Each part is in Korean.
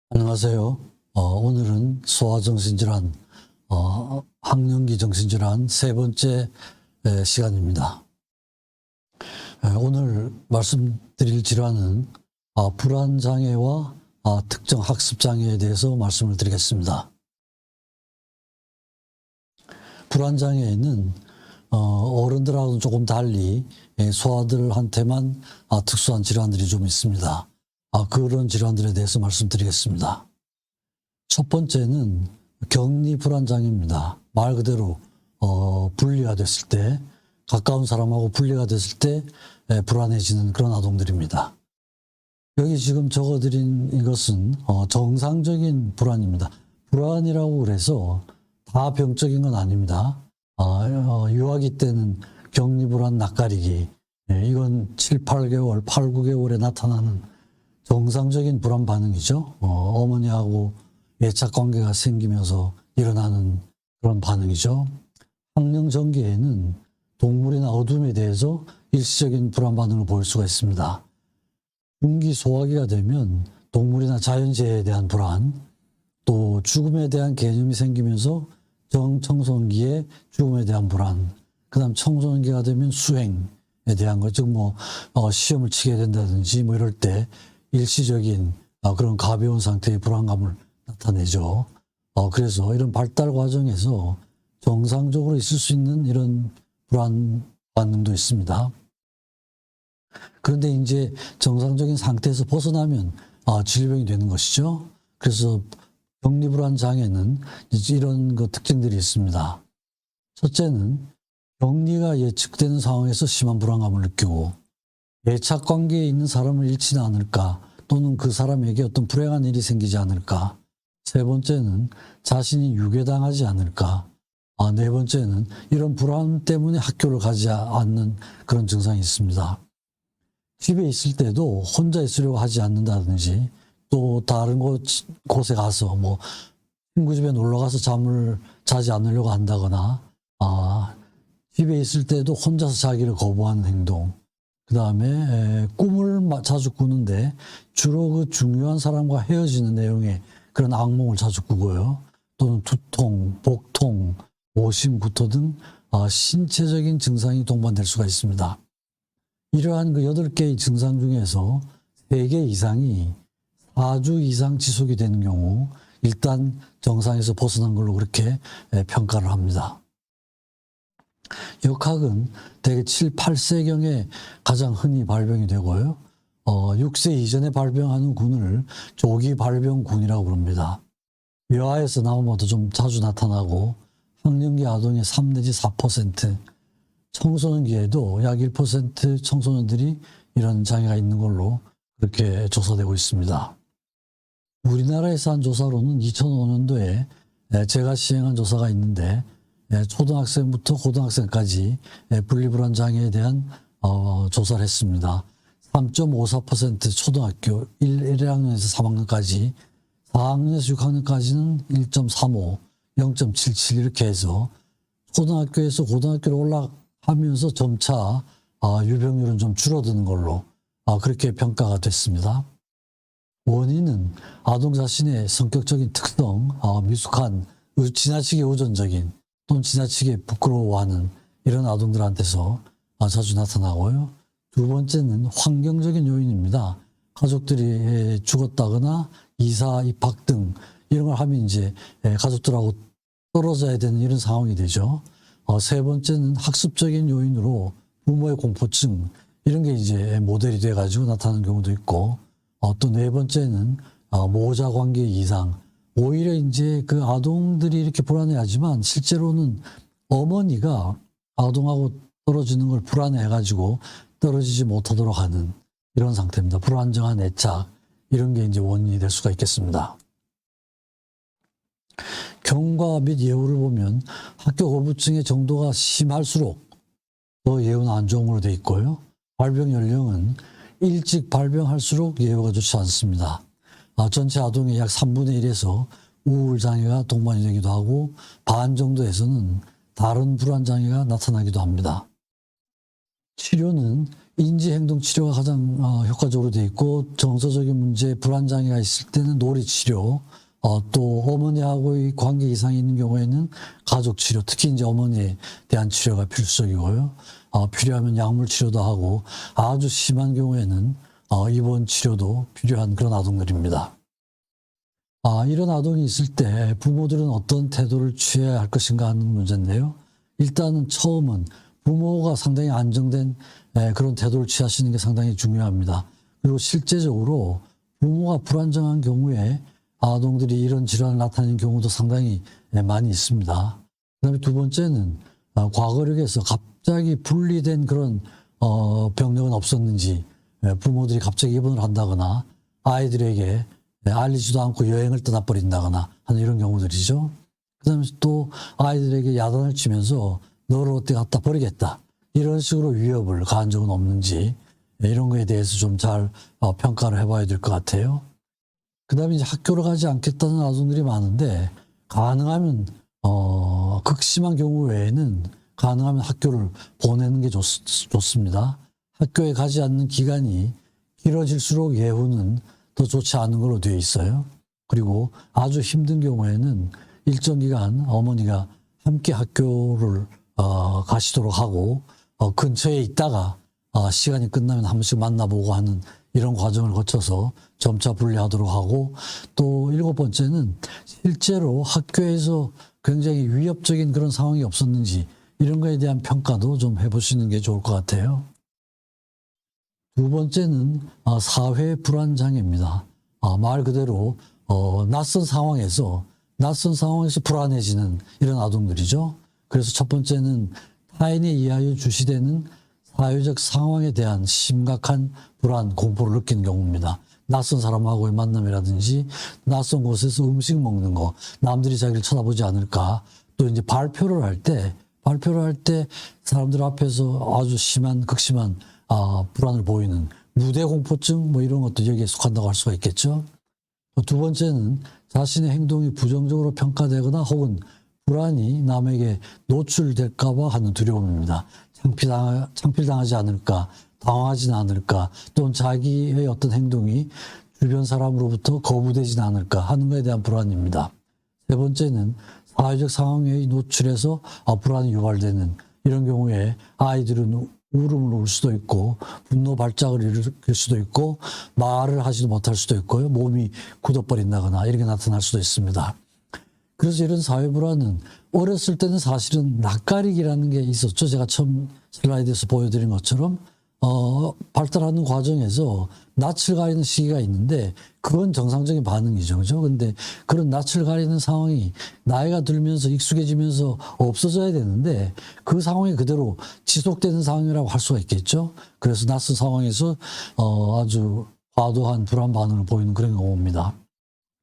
안녕하세요. 오늘은 소아정신질환, 학령기 정신질환 세 번째 시간입니다. 오늘 말씀드릴 질환은 불안장애와 특정 학습장애에 대해서 말씀을 드리겠습니다. 불안장애는 어른들하고는 조금 달리 소아들한테만 특수한 질환들이 좀 있습니다. 그런 질환들에 대해서 말씀드리겠습니다. 첫 번째는 격리불안장애입니다. 말 그대로 분리가 됐을 때, 가까운 사람하고 분리가 됐을 때 불안해지는 그런 아동들입니다. 여기 지금 적어드린 이것은 정상적인 불안입니다. 불안이라고 그래서 다 병적인 건 아닙니다. 유아기 때는 격리불안 낯가리기, 이건 7, 8개월, 8, 9개월에 나타나는 정상적인 불안 반응이죠. 어머니하고 애착 관계가 생기면서 일어나는 그런 반응이죠. 학령 전개에는 동물이나 어둠에 대해서 일시적인 불안 반응을 보일 수가 있습니다. 중기 소화기가 되면 동물이나 자연재해에 대한 불안, 또 죽음에 대한 개념이 생기면서 정청소년기에 죽음에 대한 불안, 그 다음 청소년기가 되면 수행에 대한 것, 즉 시험을 치게 된다든지 이럴 때 일시적인 그런 가벼운 상태의 불안감을 나타내죠. 그래서 이런 발달 과정에서 정상적으로 있을 수 있는 이런 불안 반응도 있습니다. 그런데 이제 정상적인 상태에서 벗어나면 질병이 되는 것이죠. 그래서 격리불안 장애는 이런 특징들이 있습니다. 첫째는 격리가 예측되는 상황에서 심한 불안감을 느끼고 애착 관계에 있는 사람을 잃지는 않을까, 또는 그 사람에게 어떤 불행한 일이 생기지 않을까. 세 번째는 자신이 유괴당하지 않을까. 네 번째는 이런 불안 때문에 학교를 가지 않는 그런 증상이 있습니다. 집에 있을 때도 혼자 있으려고 하지 않는다든지, 또 다른 곳에 가서 친구 집에 놀러 가서 잠을 자지 않으려고 한다거나, 집에 있을 때도 혼자서 자기를 거부하는 행동, 그 다음에 꿈을 자주 꾸는데 주로 그 중요한 사람과 헤어지는 내용의 그런 악몽을 자주 꾸고요. 또는 두통, 복통, 오심, 구토 등 신체적인 증상이 동반될 수가 있습니다. 이러한 그 8개의 증상 중에서 3개 이상이 4주 이상 지속이 되는 경우 일단 정상에서 벗어난 걸로 그렇게 평가를 합니다. 역학은 대개 7, 8세경에 가장 흔히 발병이 되고요. 6세 이전에 발병하는 군을 조기 발병군이라고 부릅니다. 여아에서 나오면 좀 자주 나타나고 학령기 아동의 3 내지 4%, 청소년기에도 약 1% 청소년들이 이런 장애가 있는 걸로 그렇게 조사되고 있습니다. 우리나라에서 한 조사로는 2005년도에 제가 시행한 조사가 있는데 초등학생부터 고등학생까지 분리불안 장애에 대한 조사를 했습니다. 3.54% 초등학교 1학년에서 3학년까지, 4학년에서 6학년까지는 1.35, 0.77 이렇게 해서 초등학교에서 고등학교로 올라가면서 점차 유병률은 좀 줄어드는 걸로 그렇게 평가가 됐습니다. 원인은 아동 자신의 성격적인 특성, 미숙한, 지나치게 의존적인 또는 지나치게 부끄러워하는 이런 아동들한테서 자주 나타나고요. 두 번째는 환경적인 요인입니다. 가족들이 죽었다거나 이사, 입학 등 이런 걸 하면 이제 가족들하고 떨어져야 되는 이런 상황이 되죠. 세 번째는 학습적인 요인으로 부모의 공포증, 이런 게 이제 모델이 돼가지고 나타나는 경우도 있고, 또 네 번째는 모자 관계 이상. 오히려 이제 그 아동들이 이렇게 불안해하지만 실제로는 어머니가 아동하고 떨어지는 걸 불안해해가지고 떨어지지 못하도록 하는 이런 상태입니다. 불안정한 애착, 이런 게 이제 원인이 될 수가 있겠습니다. 경과 및 예후를 보면 학교 거부증의 정도가 심할수록 더 예후는 안 좋은 걸로 돼 있고요. 발병 연령은 일찍 발병할수록 예후가 좋지 않습니다. 전체 아동의 약 3분의 1에서 우울장애가 동반이 되기도 하고 반 정도에서는 다른 불안장애가 나타나기도 합니다. 치료는 인지행동 치료가 가장 효과적으로 되어 있고, 정서적인 문제, 불안장애가 있을 때는 놀이치료, 또 어머니하고의 관계 이상이 있는 경우에는 가족치료, 특히 이제 어머니에 대한 치료가 필수적이고요. 필요하면 약물 치료도 하고, 아주 심한 경우에는 입원 치료도 필요한 그런 아동들입니다. 이런 아동이 있을 때 부모들은 어떤 태도를 취해야 할 것인가 하는 문제인데요. 일단은 처음은 부모가 상당히 안정된 그런 태도를 취하시는 게 상당히 중요합니다. 그리고 실제적으로 부모가 불안정한 경우에 아동들이 이런 질환을 나타내는 경우도 상당히 많이 있습니다. 그다음에 두 번째는 과거력에서 갑자기 분리된 그런 병력은 없었는지, 부모들이 갑자기 입원을 한다거나 아이들에게 알리지도 않고 여행을 떠나버린다거나 하는 이런 경우들이죠. 그다음에 또 아이들에게 야단을 치면서 너를 어디 갖다 버리겠다, 이런 식으로 위협을 가한 적은 없는지, 이런 거에 대해서 좀 잘 평가를 해봐야 될 것 같아요. 그다음에 이제 학교를 가지 않겠다는 아동들이 많은데, 가능하면 극심한 경우 외에는 가능하면 학교를 보내는 게 좋습니다. 학교에 가지 않는 기간이 길어질수록 예후는 더 좋지 않은 걸로 되어 있어요. 그리고 아주 힘든 경우에는 일정 기간 어머니가 함께 학교를 가시도록 하고, 근처에 있다가 시간이 끝나면 한 번씩 만나보고 하는 이런 과정을 거쳐서 점차 분리하도록 하고, 또 7번째는 실제로 학교에서 굉장히 위협적인 그런 상황이 없었는지, 이런 거에 대한 평가도 좀 해보시는 게 좋을 것 같아요. 두 번째는 사회 불안 장애입니다. 말 그대로 낯선 상황에서 불안해지는 이런 아동들이죠. 그래서 첫 번째는 타인에 의하여 주시되는 사회적 상황에 대한 심각한 불안, 공포를 느끼는 경우입니다. 낯선 사람하고의 만남이라든지 낯선 곳에서 음식 먹는 거, 남들이 자기를 쳐다보지 않을까, 또 이제 발표를 할 때 사람들 앞에서 아주 극심한 불안을 보이는 무대 공포증, 뭐 이런 것도 여기에 속한다고 할 수가 있겠죠. 두 번째는 자신의 행동이 부정적으로 평가되거나 혹은 불안이 남에게 노출될까봐 하는 두려움입니다. 창피당하지 않을까, 당황하지는 않을까, 또는 자기의 어떤 행동이 주변 사람으로부터 거부되지는 않을까 하는 것에 대한 불안입니다. 세 번째는 사회적 상황에 노출해서 불안이 유발되는 이런 경우에 아이들은 울음을 울 수도 있고, 분노 발작을 일으킬 수도 있고, 말을 하지도 못할 수도 있고요, 몸이 굳어버린다거나 이렇게 나타날 수도 있습니다. 그래서 이런 사회 불안은 어렸을 때는 사실은 낯가리기라는 게 있었죠. 제가 처음 슬라이드에서 보여드린 것처럼 발달하는 과정에서 낯을 가리는 시기가 있는데, 그건 정상적인 반응이죠. 그죠? 근데 그런 낯을 가리는 상황이 나이가 들면서 익숙해지면서 없어져야 되는데, 그 상황이 그대로 지속되는 상황이라고 할 수가 있겠죠. 그래서 낯선 상황에서 아주 과도한 불안 반응을 보이는 그런 경우입니다.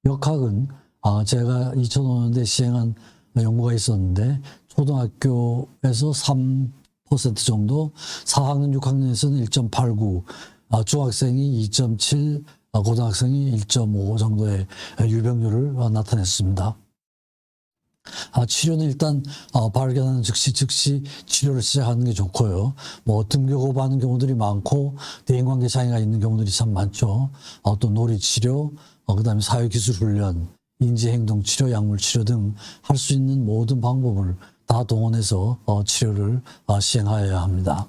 역학은 제가 2005년대 시행한 연구가 있었는데, 초등학교에서 3% 정도, 4학년, 6학년에서는 1.89, 중학생이 2.7, 고등학생이 1.5 정도의 유병률을 나타냈습니다. 치료는 일단 발견하는 즉시 치료를 시작하는 게 좋고요. 뭐 등교고하는 경우들이 많고, 대인관계 장애가 있는 경우들이 참 많죠. 또 놀이치료, 그다음에 사회기술훈련, 인지행동치료, 약물치료 등 할 수 있는 모든 방법을 다 동원해서 치료를 시행하여야 합니다.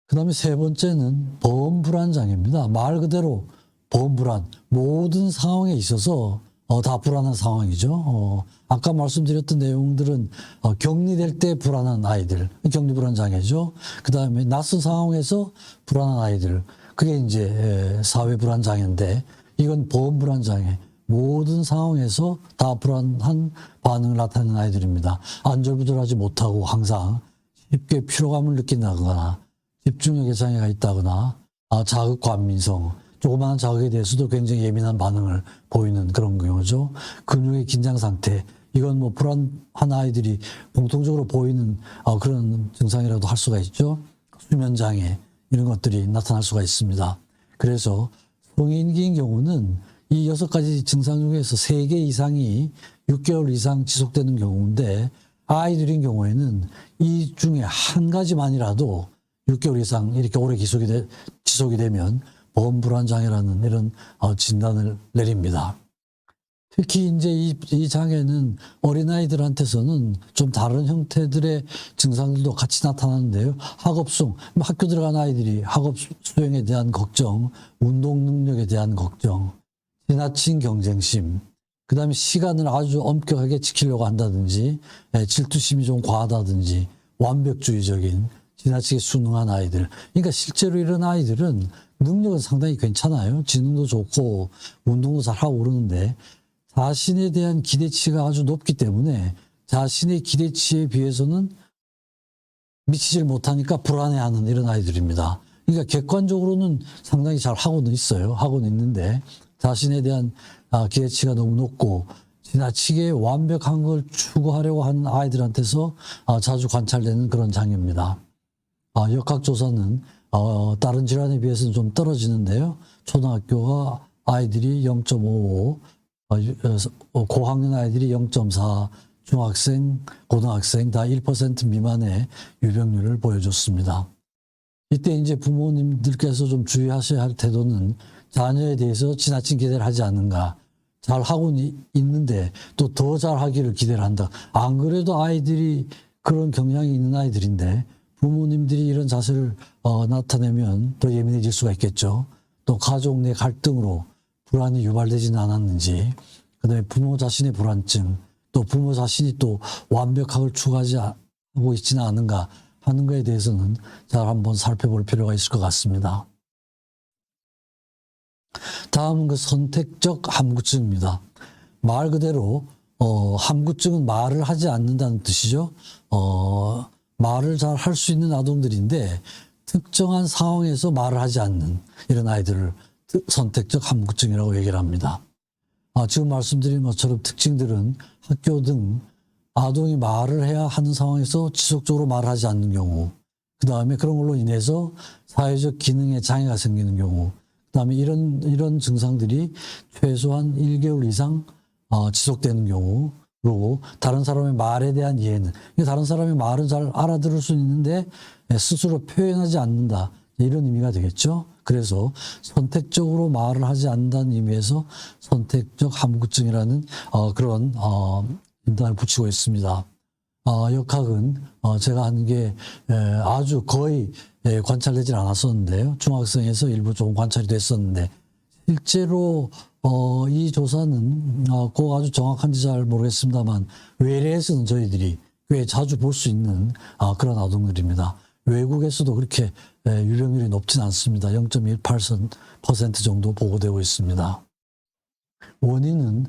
그 다음에 세 번째는 범불안장애입니다. 말 그대로 범불안, 모든 상황에 있어서 다 불안한 상황이죠. 아까 말씀드렸던 내용들은 격리될 때 불안한 아이들, 격리불안장애죠. 그 다음에 낯선 상황에서 불안한 아이들, 그게 이제 사회불안장애인데, 이건 범불안장애. 모든 상황에서 다 불안한 반응을 나타내는 아이들입니다. 안절부절하지 못하고 항상 쉽게 피로감을 느낀다거나, 집중력에 장애가 있다거나, 자극 과민성, 조그마한 자극에 대해서도 굉장히 예민한 반응을 보이는 그런 경우죠. 근육의 긴장 상태, 이건 뭐 불안한 아이들이 공통적으로 보이는 그런 증상이라도 할 수가 있죠. 수면 장애, 이런 것들이 나타날 수가 있습니다. 그래서 성인기인 경우는 이 6가지 증상 중에서 3개 이상이 6개월 이상 지속되는 경우인데, 아이들인 경우에는 이 중에 한 가지만이라도 6개월 이상 이렇게 오래 지속이 되면 보험불안장애라는 이런 진단을 내립니다. 특히 이제 이 장애는 어린아이들한테서는 좀 다른 형태들의 증상들도 같이 나타나는데요. 학업성, 학교 들어간 아이들이 학업 수행에 대한 걱정, 운동 능력에 대한 걱정, 지나친 경쟁심, 그 다음에 시간을 아주 엄격하게 지키려고 한다든지, 질투심이 좀 과하다든지, 완벽주의적인, 지나치게 순응한 아이들. 그러니까 실제로 이런 아이들은 능력은 상당히 괜찮아요. 지능도 좋고, 운동도 잘하고 그러는데, 자신에 대한 기대치가 아주 높기 때문에 자신의 기대치에 비해서는 미치질 못하니까 불안해하는 이런 아이들입니다. 그러니까 객관적으로는 상당히 잘 하고는 있어요. 하고는 있는데 자신에 대한 기대치가 너무 높고 지나치게 완벽한 걸 추구하려고 하는 아이들한테서 자주 관찰되는 그런 장애입니다. 역학조사는 다른 질환에 비해서는 좀 떨어지는데요. 초등학교가 아이들이 0.55, 고학년 아이들이 0.4, 중학생, 고등학생 다 1% 미만의 유병률을 보여줬습니다. 이때 이제 부모님들께서 좀 주의하셔야 할 태도는 자녀에 대해서 지나친 기대를 하지 않는가. 잘 하고 있는데 또 더 잘하기를 기대를 한다. 안 그래도 아이들이 그런 경향이 있는 아이들인데 부모님들이 이런 자세를 나타내면 더 예민해질 수가 있겠죠. 또 가족 내 갈등으로 불안이 유발되지는 않았는지, 그다음에 부모 자신의 불안증, 또 부모 자신이 또 완벽함을 추구하지 하고 있지는 않은가 하는 것에 대해서는 잘 한번 살펴볼 필요가 있을 것 같습니다. 다음은 그 선택적 함구증입니다. 말 그대로 함구증은 말을 하지 않는다는 뜻이죠. 말을 잘 할 수 있는 아동들인데 특정한 상황에서 말을 하지 않는 이런 아이들을 선택적 함구증이라고 얘기를 합니다. 지금 말씀드린 것처럼 특징들은 학교 등 아동이 말을 해야 하는 상황에서 지속적으로 말하지 않는 경우, 그 다음에 그런 걸로 인해서 사회적 기능에 장애가 생기는 경우, 그 다음에 이런 증상들이 최소한 1개월 이상 지속되는 경우, 그리고 다른 사람의 말에 대한 이해는, 다른 사람의 말은 잘 알아들을 수 있는데 스스로 표현하지 않는다, 이런 의미가 되겠죠. 그래서 선택적으로 말을 하지 않는다는 의미에서 선택적 함구증이라는 그런 인단을 붙이고 있습니다. 역학은 제가 한 게 아주 거의 관찰되질 않았었는데요. 중학생에서 일부 조금 관찰이 됐었는데 실제로 이 조사는 꼭 아주 정확한지 잘 모르겠습니다만 외래에서는 저희들이 꽤 자주 볼 수 있는 그런 아동들입니다. 외국에서도 그렇게 유병률이 높진 않습니다. 0.18% 정도 보고되고 있습니다. 원인은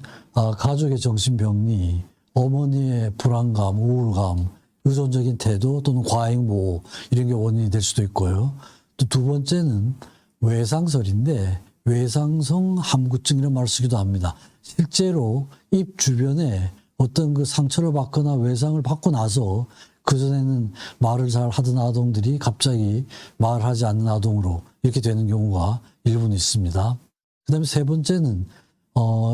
가족의 정신병리, 어머니의 불안감, 우울감, 의존적인 태도 또는 과잉보호 이런 게 원인이 될 수도 있고요. 또 두 번째는 외상설인데 외상성 함구증이라는 말을 쓰기도 합니다. 실제로 입 주변에 어떤 그 상처를 받거나 외상을 받고 나서 그전에는 말을 잘 하던 아동들이 갑자기 말을 하지 않는 아동으로 이렇게 되는 경우가 일부는 있습니다. 그 다음에 세 번째는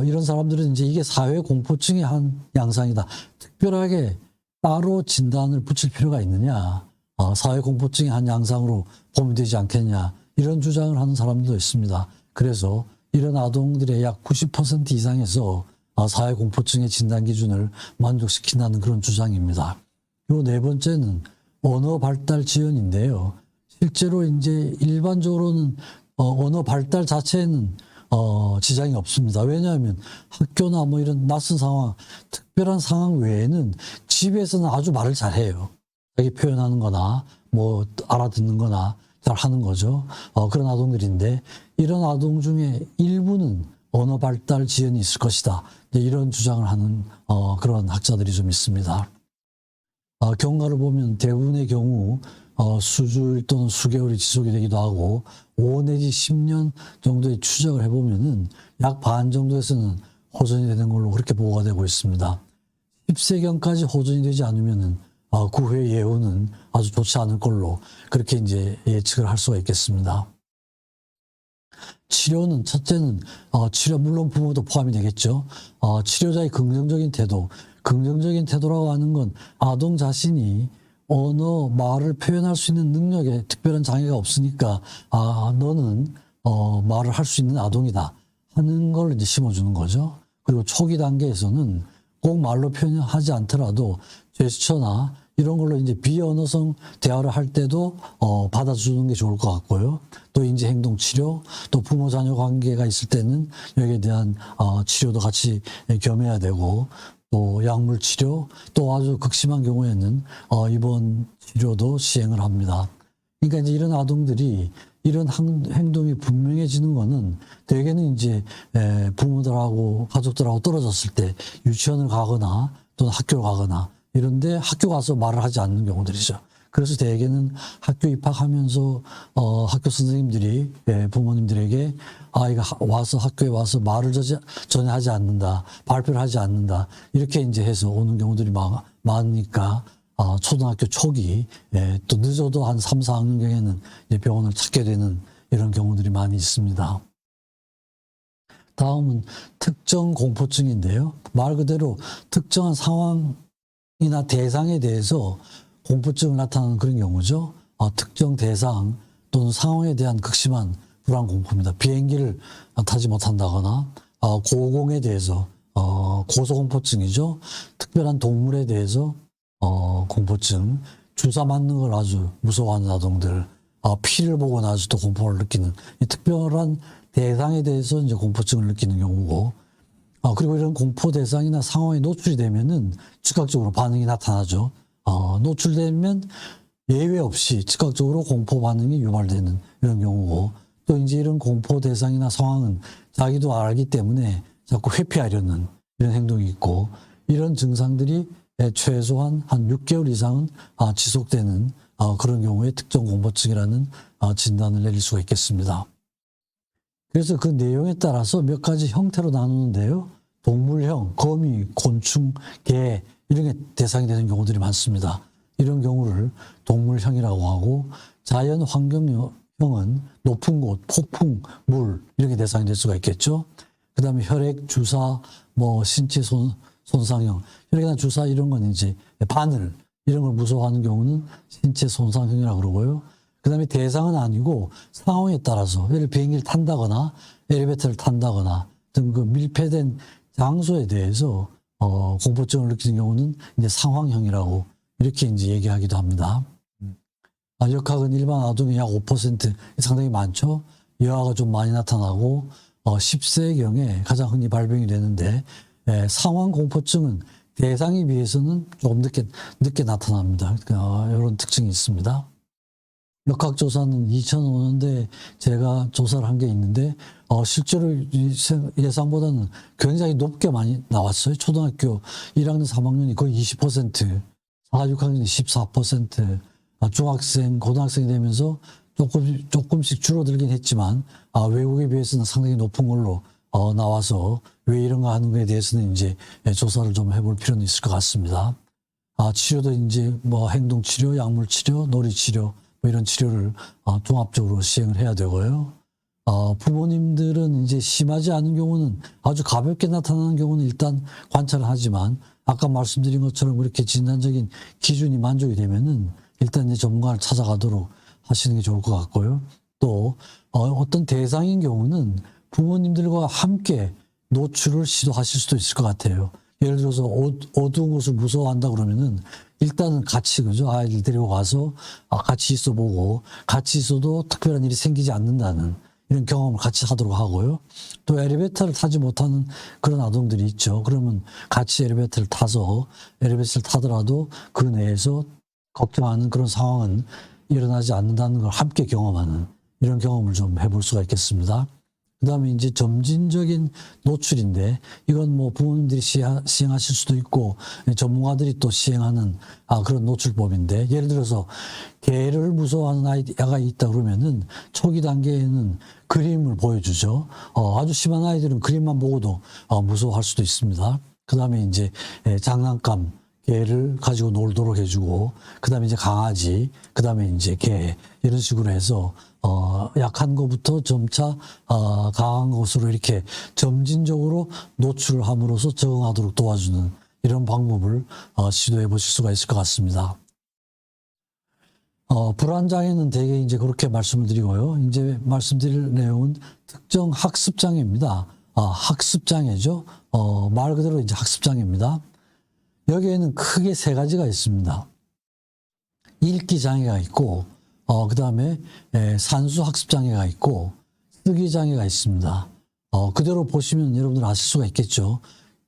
이런 사람들은 이제 이게 사회공포증의 한 양상이다. 특별하게 따로 진단을 붙일 필요가 있느냐. 사회공포증의 한 양상으로 보면 되지 않겠냐. 이런 주장을 하는 사람들도 있습니다. 그래서 이런 아동들의 약 90% 이상에서 사회공포증의 진단 기준을 만족시킨다는 그런 주장입니다. 그리고 네 번째는 언어 발달 지연인데요. 실제로 이제 일반적으로는 언어 발달 자체에는 지장이 없습니다. 왜냐하면 학교나 뭐 이런 낯선 상황, 특별한 상황 외에는 집에서는 아주 말을 잘해요. 자기 표현하는 거나 뭐 알아듣는 거나 잘 하는 거죠. 그런 아동들인데 이런 아동 중에 일부는 언어 발달 지연이 있을 것이다. 이런 주장을 하는 그런 학자들이 좀 있습니다. 경과를 보면 대부분의 경우 수주일 또는 수개월이 지속이 되기도 하고 5 내지 10년 정도의 추적을 해보면은 약 반 정도에서는 호전이 되는 걸로 그렇게 보고가 되고 있습니다. 10세경까지 호전이 되지 않으면은 그 후의 예후는 아주 좋지 않을 걸로 그렇게 이제 예측을 할 수가 있겠습니다. 치료는 첫째는 치료 물론 부모도 포함이 되겠죠. 치료자의 긍정적인 태도, 긍정적인 태도라고 하는 건 아동 자신이 언어, 말을 표현할 수 있는 능력에 특별한 장애가 없으니까 너는 말을 할 수 있는 아동이다 하는 걸 이제 심어주는 거죠. 그리고 초기 단계에서는 꼭 말로 표현하지 않더라도 제스처나 이런 걸로 이제 비언어성 대화를 할 때도 받아주는 게 좋을 것 같고요. 또 인지 행동 치료, 또 부모 자녀 관계가 있을 때는 여기에 대한 치료도 같이 겸해야 되고, 또 약물 치료, 또 아주 극심한 경우에는 입원 치료도 시행을 합니다. 그러니까 이제 이런 아동들이 이런 행동이 분명해지는 거는 대개는 이제 부모들하고 가족들하고 떨어졌을 때 유치원을 가거나 또는 학교를 가거나 이런데 학교 가서 말을 하지 않는 경우들이죠. 그래서 대개는 학교 입학하면서 학교 선생님들이 부모님들에게 아이가 와서 학교에 와서 말을 전혀 하지 않는다, 발표를 하지 않는다 이렇게 이제 해서 오는 경우들이 많으니까 초등학교 초기 또 늦어도 한 3, 4학년경에는 병원을 찾게 되는 이런 경우들이 많이 있습니다. 다음은 특정 공포증인데요. 말 그대로 특정한 상황이나 대상에 대해서 공포증을 나타나는 그런 경우죠. 특정 대상 또는 상황에 대한 극심한 불안 공포입니다. 비행기를 타지 못한다거나 고공에 대해서 고소공포증이죠. 특별한 동물에 대해서 공포증, 주사 맞는 걸 아주 무서워하는 아동들, 피를 보고 나서 또 공포를 느끼는 이 특별한 대상에 대해서 이제 공포증을 느끼는 경우고, 그리고 이런 공포 대상이나 상황에 노출이 되면은 즉각적으로 반응이 나타나죠. 노출되면 예외 없이 즉각적으로 공포 반응이 유발되는 이런 경우고, 또 이제 이런 공포 대상이나 상황은 자기도 알기 때문에 자꾸 회피하려는 이런 행동이 있고, 이런 증상들이 최소한 한 6개월 이상은 지속되는 그런 경우에 특정 공포증이라는 진단을 내릴 수가 있겠습니다. 그래서 그 내용에 따라서 몇 가지 형태로 나누는데요. 동물형, 거미, 곤충, 개 이런 게 대상이 되는 경우들이 많습니다. 이런 경우를 동물형이라고 하고, 자연 환경형은 높은 곳, 폭풍, 물 이런 게 대상이 될 수가 있겠죠. 그 다음에 혈액, 주사, 신체 손상형, 혈액이나 주사 이런 건 이제 바늘 이런 걸 무서워하는 경우는 신체 손상형이라고 그러고요. 그 다음에 대상은 아니고 상황에 따라서 예를 비행기를 탄다거나 엘리베이터를 탄다거나 등 그 밀폐된 장소에 대해서 공포증을 느끼는 경우는 이제 상황형이라고 이렇게 이제 얘기하기도 합니다. 역학은 일반 아동의 약 5% 상당히 많죠. 여하가 좀 많이 나타나고 10세경에 가장 흔히 발병이 되는데 상황 공포증은 대상에 비해서는 조금 늦게 나타납니다. 이런 특징이 있습니다. 역학조사는 2005년도에 제가 조사를 한 게 있는데 실제로 예상보다는 굉장히 높게 많이 나왔어요. 초등학교 1학년, 3학년이 거의 20%, 4, 6학년이 14%, 중학생, 고등학생이 되면서 조금씩 줄어들긴 했지만 외국에 비해서는 상당히 높은 걸로 나와서 왜 이런가 하는 것에 대해서는 이제 조사를 좀 해볼 필요는 있을 것 같습니다. 치료도 이제 행동 치료, 약물 치료, 놀이 치료 이런 치료를 종합적으로 시행을 해야 되고요. 부모님들은 이제 심하지 않은 경우는 아주 가볍게 나타나는 경우는 일단 관찰을 하지만 아까 말씀드린 것처럼 그렇게 진단적인 기준이 만족이 되면은 일단 이제 전문가를 찾아가도록 하시는 게 좋을 것 같고요. 또 어떤 대상인 경우는 부모님들과 함께 노출을 시도하실 수도 있을 것 같아요. 예를 들어서 어두운 곳을 무서워한다 그러면은 일단은 같이 그죠 아이들 데리고 가서 같이 있어보고 같이 있어도 특별한 일이 생기지 않는다는 이런 경험을 같이 하도록 하고요. 또 엘리베이터를 타지 못하는 그런 아동들이 있죠. 그러면 같이 엘리베이터를 타더라도 그 내에서 걱정하는 그런 상황은 일어나지 않는다는 걸 함께 경험하는 이런 경험을 좀 해볼 수가 있겠습니다. 그 다음에 이제 점진적인 노출인데 이건 부모님들이 시행하실 수도 있고 전문가들이 또 시행하는 그런 노출법인데 예를 들어서 개를 무서워하는 아이가 있다 그러면은 초기 단계에는 그림을 보여주죠. 아주 심한 아이들은 그림만 보고도 무서워할 수도 있습니다. 그 다음에 이제 장난감 개를 가지고 놀도록 해주고, 그 다음에 이제 강아지, 그 다음에 이제 개, 이런 식으로 해서, 약한 것부터 점차, 강한 것으로 이렇게 점진적으로 노출을 함으로써 적응하도록 도와주는 이런 방법을 시도해 보실 수가 있을 것 같습니다. 불안장애는 대개 이제 그렇게 말씀을 드리고요. 이제 말씀드릴 내용은 특정 학습장애입니다. 학습장애죠. 말 그대로 이제 학습장애입니다. 여기에는 크게 세 가지가 있습니다. 읽기장애가 있고, 그 다음에 산수학습장애가 있고, 쓰기장애가 있습니다. 그대로 보시면 여러분들 아실 수가 있겠죠.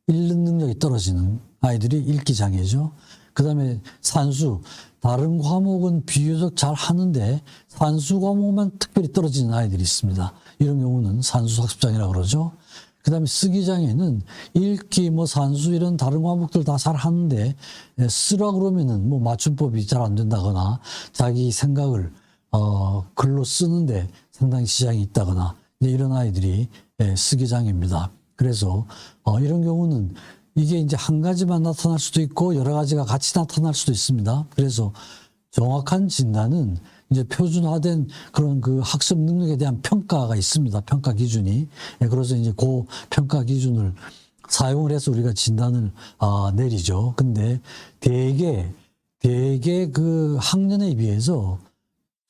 읽는 능력이 떨어지는 아이들이 읽기장애죠. 그 다음에 산수, 다른 과목은 비교적 잘 하는데 산수 과목만 특별히 떨어지는 아이들이 있습니다. 이런 경우는 산수학습장애라고 그러죠. 그 다음에 쓰기장애는 읽기, 산수 이런 다른 과목들 다 잘 하는데 쓰라 그러면은 맞춤법이 잘 안 된다거나 자기 생각을 글로 쓰는데 상당히 지장이 있다거나 이런 아이들이 쓰기장애입니다. 그래서 이런 경우는 이게 이제 한 가지만 나타날 수도 있고 여러 가지가 같이 나타날 수도 있습니다. 그래서 정확한 진단은 이제 표준화된 그런 그 학습 능력에 대한 평가가 있습니다. 평가 기준이. 그래서 이제 그 평가 기준을 사용을 해서 우리가 진단을 내리죠. 근데 대개 그 학년에 비해서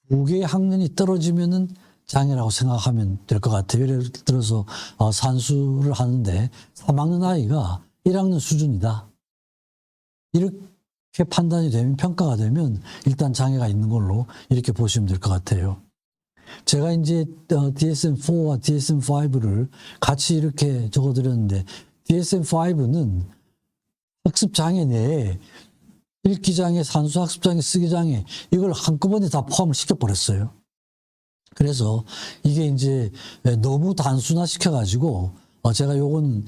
두 개의 학년이 떨어지면은 장애라고 생각하면 될 것 같아요. 예를 들어서 산수를 하는데 3학년 아이가 1학년 수준이다. 이렇게 판단이 되면, 평가가 되면 일단 장애가 있는 걸로 이렇게 보시면 될 것 같아요. 제가 이제 DSM-4와 DSM-5를 같이 이렇게 적어드렸는데 DSM-5는 학습장애 내에 읽기장애, 산수학습장애, 쓰기장애 이걸 한꺼번에 다 포함을 시켜버렸어요. 그래서 이게 이제 너무 단순화 시켜가지고 제가 요거는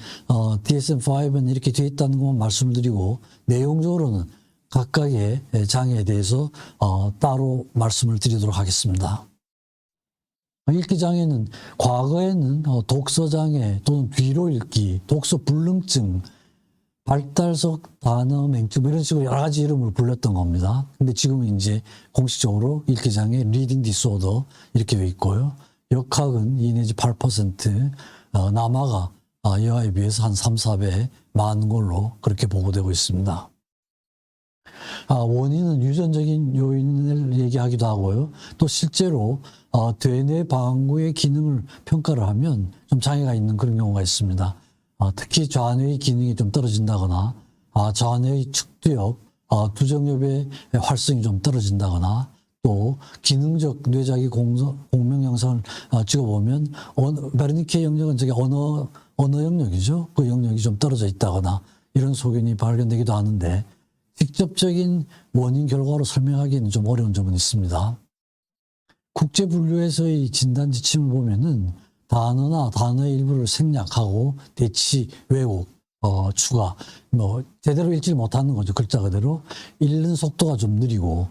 DSM-5는 이렇게 돼 있다는 것만 말씀을 드리고 내용적으로는 각각의 장애에 대해서 따로 말씀을 드리도록 하겠습니다. 읽기장애는 과거에는 독서장애 또는 귀로 읽기, 독서불능증, 발달석 단어 맹점 이런 식으로 여러 가지 이름으로 불렸던 겁니다. 근데 지금은 이제 공식적으로 읽기장애, 리딩 디스오더 이렇게 돼 있고요. 역학은 2 내지 8%, 남아가 여아에 비해서 한 3, 4배 많은 걸로 그렇게 보고되고 있습니다. 원인은 유전적인 요인을 얘기하기도 하고요. 또 실제로 대뇌 방구의 기능을 평가를 하면 좀 장애가 있는 그런 경우가 있습니다. 특히 좌뇌의 기능이 좀 떨어진다거나 좌뇌의 측두엽, 두정엽의 활성이 좀 떨어진다거나 또 기능적 뇌작이 공명 영상을 찍어보면 베르니케 영역은 저게 언어 영역이죠. 그 영역이 좀 떨어져 있다거나 이런 소견이 발견되기도 하는데 직접적인 원인 결과로 설명하기는 좀 어려운 점은 있습니다. 국제분류에서의 진단 지침을 보면은 단어나 단어의 일부를 생략하고 대치, 왜곡, 추가, 제대로 읽지 못하는 거죠. 글자 그대로. 읽는 속도가 좀 느리고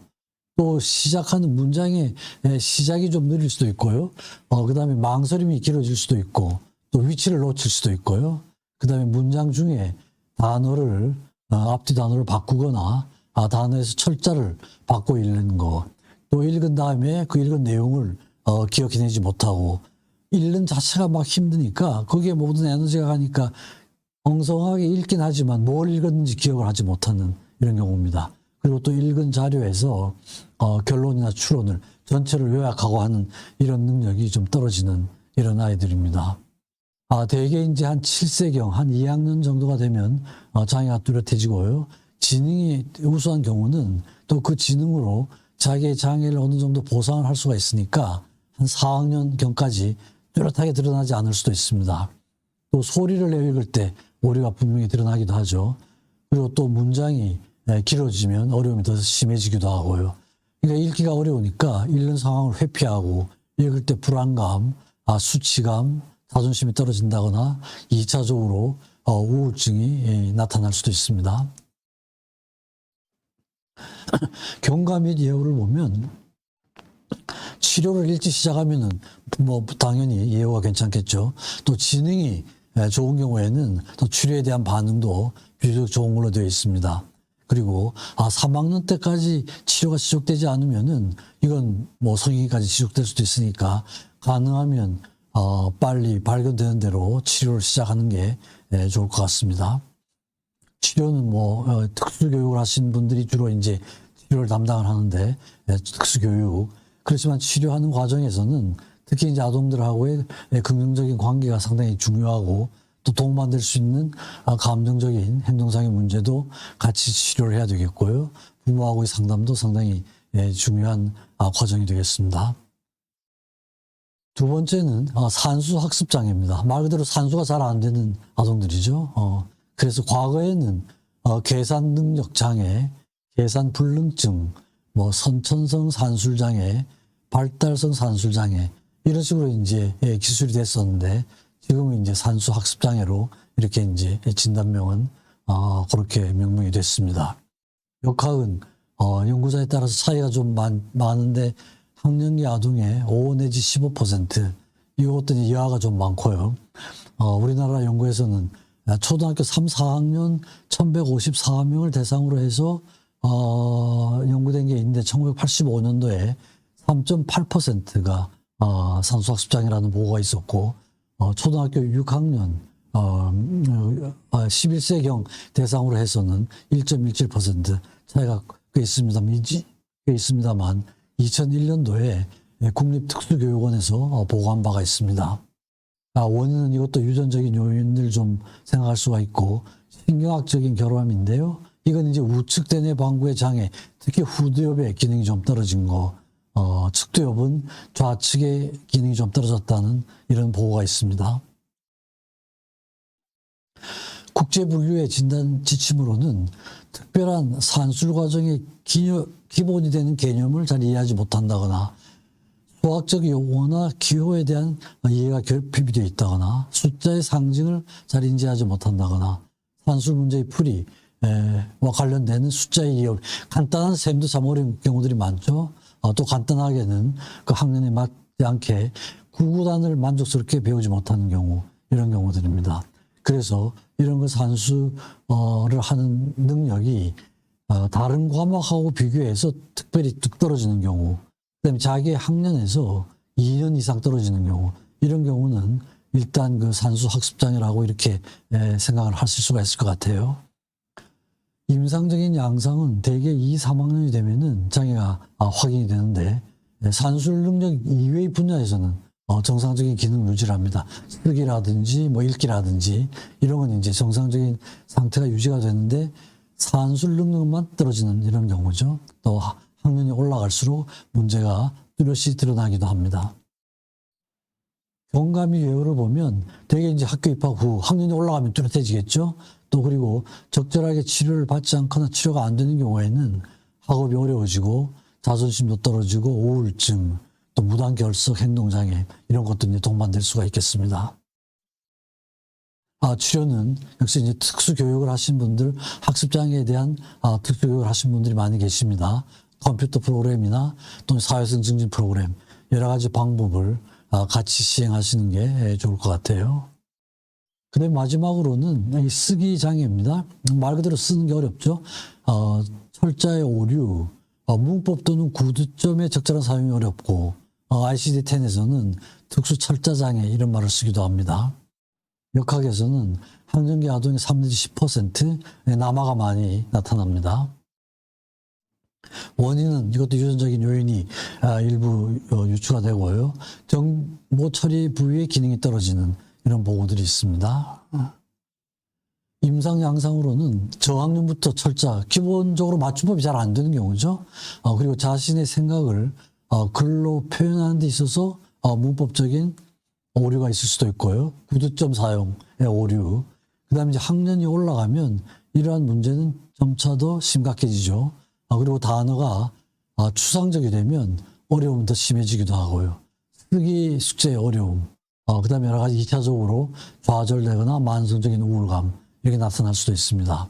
또 시작하는 문장의 시작이 좀 느릴 수도 있고요. 그 다음에 망설임이 길어질 수도 있고 또 위치를 놓칠 수도 있고요. 그 다음에 문장 중에 단어를 앞뒤 단어를 바꾸거나 단어에서 철자를 바꿔 읽는 거, 또 읽은 다음에 그 읽은 내용을 기억해내지 못하고 읽는 자체가 막 힘드니까 거기에 모든 에너지가 가니까 엉성하게 읽긴 하지만 뭘 읽었는지 기억을 하지 못하는 이런 경우입니다. 그리고 또 읽은 자료에서 결론이나 추론을 전체를 요약하고 하는 이런 능력이 좀 떨어지는 이런 아이들입니다. 대개 이제 한 7세경, 한 2학년 정도가 되면 장애가 뚜렷해지고요. 지능이 우수한 경우는 또 그 지능으로 자기의 장애를 어느 정도 보상을 할 수가 있으니까 한 4학년경까지 뚜렷하게 드러나지 않을 수도 있습니다. 또 소리를 내어 읽을 때 오류가 분명히 드러나기도 하죠. 그리고 또 문장이 길어지면 어려움이 더 심해지기도 하고요. 그러니까 읽기가 어려우니까 읽는 상황을 회피하고 읽을 때 불안감, 수치감, 자존심이 떨어진다거나 2차적으로 우울증이 나타날 수도 있습니다. 경과 및 예후를 보면 치료를 일찍 시작하면은 당연히 예후가 괜찮겠죠. 또 지능이 좋은 경우에는 또 치료에 대한 반응도 비교적 좋은 걸로 되어 있습니다. 그리고 3학년 때까지 치료가 지속되지 않으면은 이건 성인까지 지속될 수도 있으니까 가능하면 빨리 발견되는 대로 치료를 시작하는 게 좋을 것 같습니다. 치료는 특수 교육을 하신 분들이 주로 이제 치료를 담당을 하는데 특수교육. 그렇지만 치료하는 과정에서는 특히 이제 아동들하고의 긍정적인 관계가 상당히 중요하고 또 도움받을 수 있는 감정적인 행동상의 문제도 같이 치료를 해야 되겠고요. 부모하고의 상담도 상당히 중요한 과정이 되겠습니다. 두 번째는 산수 학습 장애입니다. 말 그대로 산수가 잘 안 되는 아동들이죠. 그래서 과거에는 계산 능력 장애, 계산 불능증, 뭐 선천성 산술 장애, 발달성 산술 장애 이런 식으로 이제 기술이 됐었는데 지금은 이제 산수 학습 장애로 이렇게 이제 진단명은 그렇게 명명이 됐습니다. 역학은 연구자에 따라서 차이가 좀 많은데 학령기 아동의 5 내지 15% 이것도 이하가 좀 많고요. 우리나라 연구에서는 초등학교 3, 4학년 1154명을 대상으로 해서 연구된 게 있는데 1985년도에 3.8%가 산수학습장애라는 보고가 있었고 초등학교 6학년 11세경 대상으로 해서는 1.17% 차이가 꽤 있습니다만 2001년도에 국립특수교육원에서 보고한 바가 있습니다. 원인은 이것도 유전적인 요인을 좀 생각할 수가 있고 신경학적인 결함인데요. 이건 이제 우측 대뇌 방구의 장애, 특히 후두엽의 기능이 좀 떨어진 거, 측두엽은 좌측의 기능이 좀 떨어졌다는 이런 보고가 있습니다. 국제분류의 진단 지침으로는 특별한 산술 과정의 기본이 되는 개념을 잘 이해하지 못한다거나 수학적 용어나 기호에 대한 이해가 결핍이 되어 있다거나 숫자의 상징을 잘 인지하지 못한다거나 산술 문제의 풀이와 관련되는 숫자의 이해, 간단한 셈도 참 어려운 경우들이 많죠. 또 간단하게는 그 학년에 맞지 않게 구구단을 만족스럽게 배우지 못하는 경우, 이런 경우들입니다. 그래서 이런 거 산수를 하는 능력이 다른 과목하고 비교해서 특별히 뚝 떨어지는 경우, 그다음에 자기의 학년에서 2년 이상 떨어지는 경우, 이런 경우는 일단 그 산수 학습장애라고 이렇게 생각을 하실 수가 있을 것 같아요. 임상적인 양상은 대개 2, 3학년이 되면은 장애가 확인이 되는데 산술 능력 이외의 분야에서는 정상적인 기능 유지를 합니다. 쓰기라든지 뭐 읽기라든지 이런 건 이제 정상적인 상태가 유지가 되는데 산술 능력만 떨어지는 이런 경우죠. 또 학년이 올라갈수록 문제가 뚜렷이 드러나기도 합니다. 경감이 외우를 보면 대개 이제 학교 입학 후 학년이 올라가면 뚜렷해지겠죠. 또 그리고 적절하게 치료를 받지 않거나 치료가 안 되는 경우에는 학업이 어려워지고 자존심도 떨어지고 우울증, 또 무단결석 행동장애 이런 것도 이제 동반될 수가 있겠습니다. 치료는 역시 이제 특수교육을 하신 분들, 학습장애에 대한 특수교육을 하신 분들이 많이 계십니다. 컴퓨터 프로그램이나 또는 사회성 증진 프로그램 여러 가지 방법을 같이 시행하시는 게 좋을 것 같아요. 그다음에 마지막으로는 이 쓰기 장애입니다. 말 그대로 쓰는 게 어렵죠. 철자의 오류, 문법 또는 구두점의 적절한 사용이 어렵고 ICD-10에서는 특수 철자 장애 이런 말을 쓰기도 합니다. 역학에서는 학령기 아동의 3 내지 10% 남아가 많이 나타납니다. 원인은 이것도 유전적인 요인이 일부 유추가 되고요. 정보 처리 부위의 기능이 떨어지는 이런 보고들이 있습니다. 임상 양상으로는 저학년부터 철자, 기본적으로 맞춤법이 잘 안 되는 경우죠. 그리고 자신의 생각을 글로 표현하는 데 있어서 문법적인 오류가 있을 수도 있고요. 구두점 사용의 오류. 그 다음에 이제 학년이 올라가면 이러한 문제는 점차 더 심각해지죠. 그리고 단어가 추상적이 되면 어려움은 더 심해지기도 하고요. 쓰기 숙제의 어려움. 그 다음에 여러 가지 2차적으로 좌절되거나 만성적인 우울감 이렇게 나타날 수도 있습니다.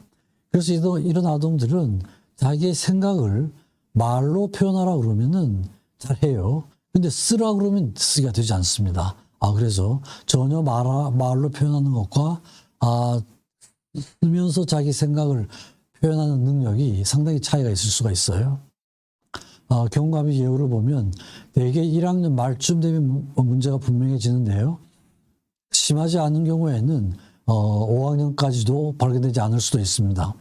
그래서 이런 아동들은 자기의 생각을 말로 표현하라 그러면은 잘해요. 근데 쓰라 그러면 쓰기가 되지 않습니다. 그래서 전혀 말로 표현하는 것과 쓰면서 자기 생각을 표현하는 능력이 상당히 차이가 있을 수가 있어요. 경감이 예우를 보면 대개 1학년 말쯤 되면 문제가 분명해지는데요. 심하지 않은 경우에는 5학년까지도 발견되지 않을 수도 있습니다.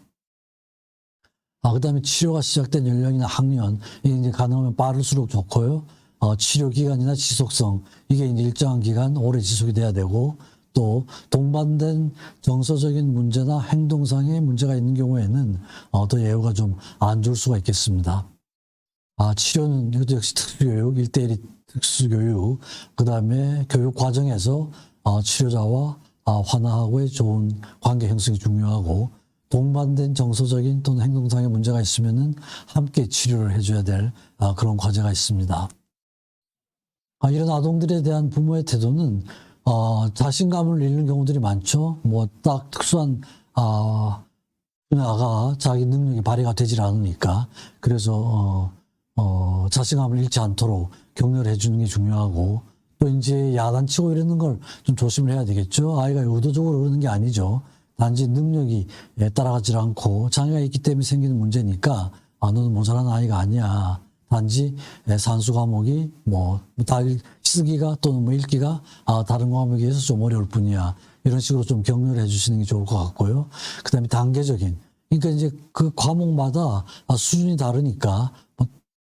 그다음에 치료가 시작된 연령이나 학년, 이게 이제 가능하면 빠를수록 좋고요. 치료 기간이나 지속성, 이게 이제 일정한 기간 오래 지속이 돼야 되고, 또 동반된 정서적인 문제나 행동상의 문제가 있는 경우에는 더 예후가 좀 안 좋을 수가 있겠습니다. 치료는 이것도 역시 특수교육, 1:1 특수교육, 그 다음에 교육 과정에서 치료자와 환자하고의 좋은 관계 형성이 중요하고, 동반된 정서적인 또는 행동상의 문제가 있으면은 함께 치료를 해줘야 될 그런 과제가 있습니다. 이런 아동들에 대한 부모의 태도는 자신감을 잃는 경우들이 많죠. 뭐 딱 특수한 분야가 자기 능력이 발휘가 되질 않으니까. 그래서 자신감을 잃지 않도록 격려를 해주는 게 중요하고, 또 이제 야단치고 이러는 걸 좀 조심을 해야 되겠죠. 아이가 의도적으로 그러는 게 아니죠. 단지 능력이 따라가질 않고 장애가 있기 때문에 생기는 문제니까 너는 모자란 아이가 아니야. 단지 산수 과목이 쓰기가 또는 읽기가 다른 과목에 비해서 좀 어려울 뿐이야. 이런 식으로 좀 격려를 해주시는 게 좋을 것 같고요. 그다음에 단계적인, 그러니까 이제 그 과목마다 수준이 다르니까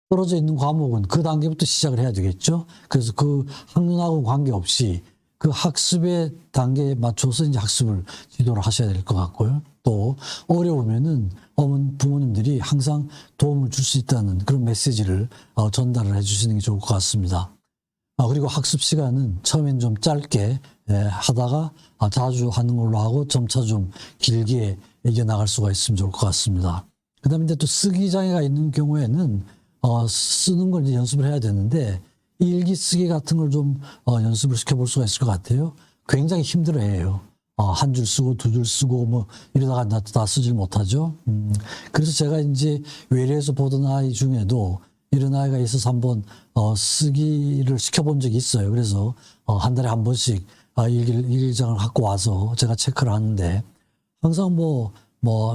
떨어져 있는 과목은 그 단계부터 시작을 해야 되겠죠. 그래서 그 학년하고 관계없이 그 학습의 단계에 맞춰서 이제 학습을 지도를 하셔야 될 것 같고요. 또 어려우면은 부모님들이 항상 도움을 줄 수 있다는 그런 메시지를 전달을 해주시는 게 좋을 것 같습니다. 그리고 학습 시간은 처음엔 좀 짧게 하다가 자주 하는 걸로 하고 점차 좀 길게 이겨나갈 수가 있으면 좋을 것 같습니다. 그 다음에 이제 또 쓰기 장애가 있는 경우에는 쓰는 걸 이제 연습을 해야 되는데, 일기 쓰기 같은 걸 좀 연습을 시켜볼 수가 있을 것 같아요. 굉장히 힘들어해요. 한 줄 쓰고 두 줄 쓰고 이러다가 다 쓰질 못하죠. 그래서 제가 이제 외래에서 보던 아이 중에도 이런 아이가 있어서 한번 쓰기를 시켜본 적이 있어요. 그래서 한 달에 한 번씩 일기장을 갖고 와서 제가 체크를 하는데, 항상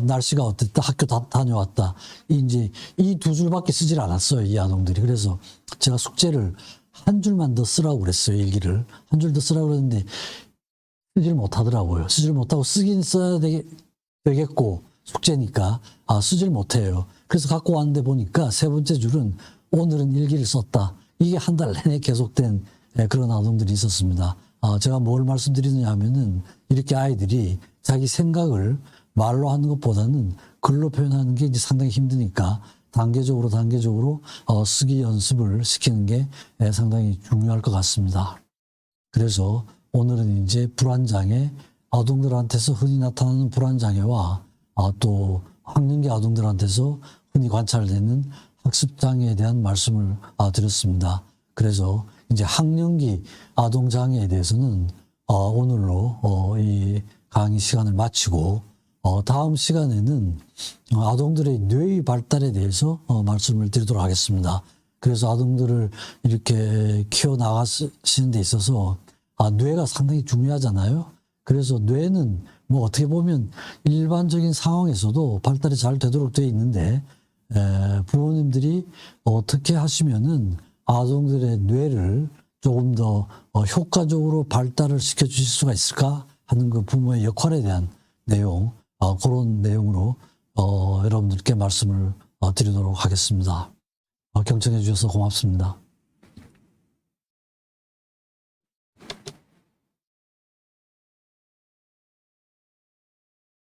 날씨가 어땠다, 학교 다녀왔다, 이제 이 두 줄밖에 쓰질 않았어요, 이 아동들이. 그래서 제가 숙제를 한 줄만 더 쓰라고 그랬어요, 일기를. 한 줄 더 쓰라고 그랬는데, 쓰지를 못하더라고요. 쓰지를 못하고, 쓰긴 써야 되겠고, 숙제니까, 쓰지를 못해요. 그래서 갖고 왔는데 보니까 세 번째 줄은 오늘은 일기를 썼다. 이게 한 달 내내 계속된 그런 아동들이 있었습니다. 제가 뭘 말씀드리느냐 하면은, 이렇게 아이들이 자기 생각을 말로 하는 것보다는 글로 표현하는 게 이제 상당히 힘드니까 단계적으로 쓰기 연습을 시키는 게 상당히 중요할 것 같습니다. 그래서 오늘은 이제 불안장애, 아동들한테서 흔히 나타나는 불안장애와 또 학년기 아동들한테서 흔히 관찰되는 학습장애에 대한 말씀을 드렸습니다. 그래서 이제 학년기 아동장애에 대해서는 오늘로 이 강의 시간을 마치고, 다음 시간에는 아동들의 뇌의 발달에 대해서 말씀을 드리도록 하겠습니다. 그래서 아동들을 이렇게 키워나가시는 데 있어서 뇌가 상당히 중요하잖아요. 그래서 뇌는 어떻게 보면 일반적인 상황에서도 발달이 잘 되도록 되어 있는데, 부모님들이 어떻게 하시면은 아동들의 뇌를 조금 더 효과적으로 발달을 시켜주실 수가 있을까 하는 그 부모의 역할에 대한 내용, 그런 내용으로 여러분들께 말씀을 드리도록 하겠습니다. 경청해 주셔서 고맙습니다.